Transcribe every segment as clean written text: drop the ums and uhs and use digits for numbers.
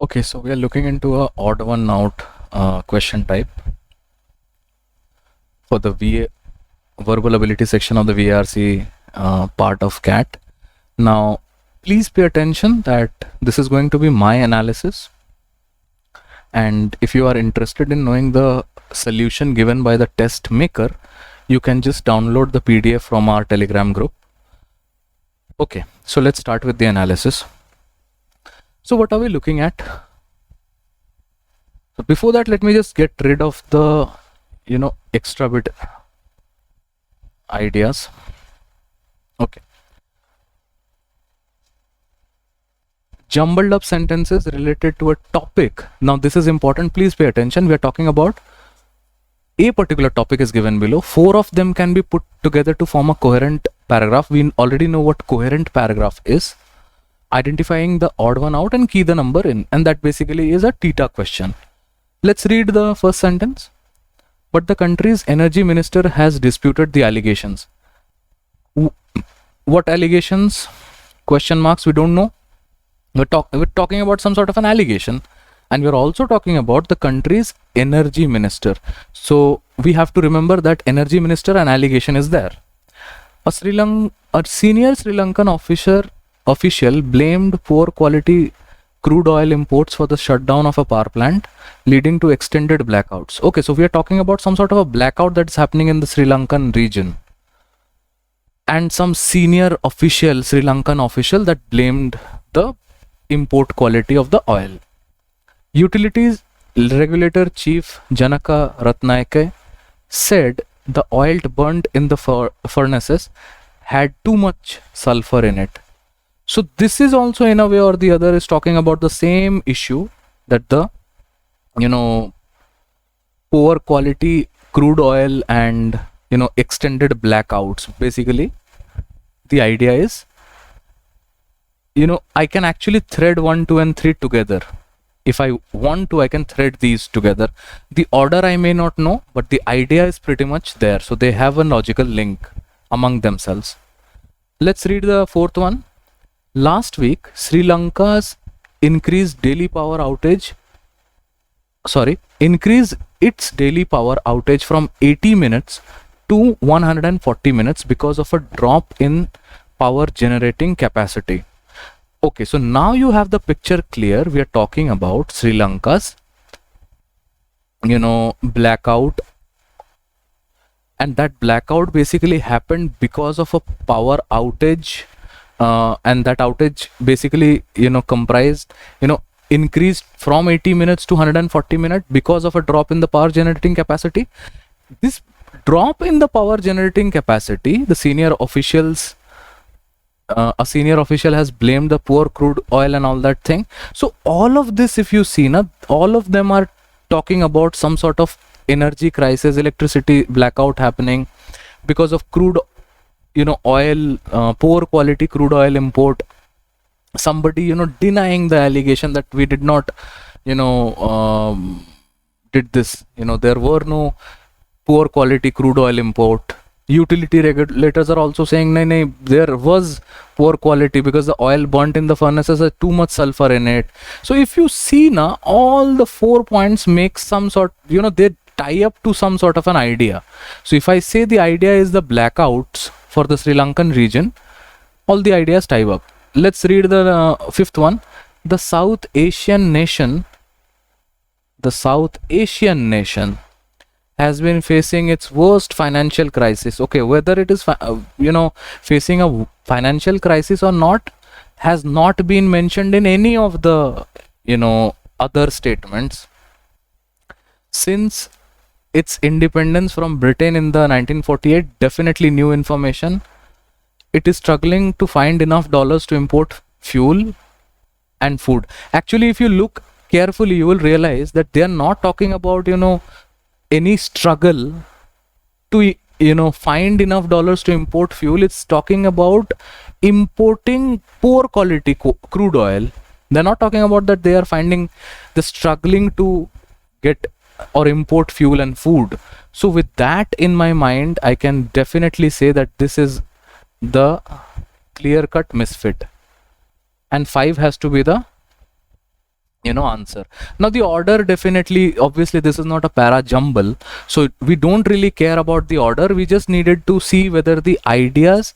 Okay, so we are looking into a odd one out question type for the verbal ability section of the VRC part of CAT. Now, please pay attention that this is going to be my analysis. And if you are interested in knowing the solution given by the test maker, you can just download the PDF from our Telegram group. Okay, so let's start with the analysis. So what are we looking at? So before that, let me just get rid of the, extra bit ideas. Okay. Jumbled up sentences related to a topic. Now this is important. Please pay attention. We are talking about a particular topic is given below. 4 of them can be put together to form a coherent paragraph. We already know what coherent paragraph is. Identifying the odd one out and key the number in. And that basically is a theta question. Let's read the first sentence. But the country's energy minister has disputed the allegations. What allegations? Question marks, we don't know. We're talking about some sort of an allegation, and we're also talking about the country's energy minister. So we have to remember that energy minister and allegation is there. A senior Sri Lankan official blamed poor quality crude oil imports for the shutdown of a power plant, leading to extended blackouts. Okay, so we are talking about some sort of a blackout that's happening in the Sri Lankan region. And some senior official, Sri Lankan official, that blamed the import quality of the oil. Utilities regulator chief Janaka Ratnaike said the oil burnt in the furnaces had too much sulfur in it. So this is also in a way or the other is talking about the same issue, that the poor quality crude oil and extended blackouts. Basically the idea is, I can actually thread 1, 2 and 3 together. If I want to, I can thread these together. The order I may not know, but the idea is pretty much there. So they have a logical link among themselves. Let's read the fourth one. Last week, Sri Lanka's increased its daily power outage from 80 minutes to 140 minutes because of a drop in power generating capacity. Okay, so now you have the picture clear. We are talking about Sri Lanka's, blackout. And that blackout basically happened because of a power outage. And that outage basically, comprised, increased from 80 minutes to 140 minutes because of a drop in the power generating capacity. This drop in the power generating capacity, the senior officials, a senior official has blamed the poor crude oil and all that thing. So all of this, if you see, all of them are talking about some sort of energy crisis, electricity blackout happening because of crude, oil, poor quality crude oil import. Somebody, denying the allegation that we did not, did this. There were no poor quality crude oil import. Utility regulators are also saying, no, there was poor quality because the oil burnt in the furnaces has too much sulfur in it. So if you see now, all the 4 points make some sort, they tie up to some sort of an idea. So if I say the idea is the blackouts for the Sri Lankan region, all the ideas tie up. Let's read the fifth one. The South Asian nation has been facing its worst financial crisis. Okay, whether it is facing a financial crisis or not has not been mentioned in any of the other statements. Since its independence from Britain in the 1948, definitely new information. It is struggling to find enough dollars to import fuel and food. Actually, if you look carefully, you will realize that they are not talking about any struggle to find enough dollars to import fuel. It's talking about importing poor quality crude oil. They're not talking about that they are finding the struggling to get or import fuel and food. So with that in my mind, I can definitely say that this is the clear-cut misfit, and 5 has to be the answer. Now the order, definitely, obviously this is not a para jumble, so we don't really care about the order. We just needed to see whether the ideas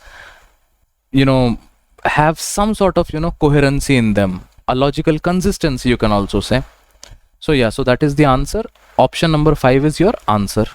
have some sort of coherency in them, a logical consistency, you can also say. So yeah, so that is the answer. Option number 5 is your answer.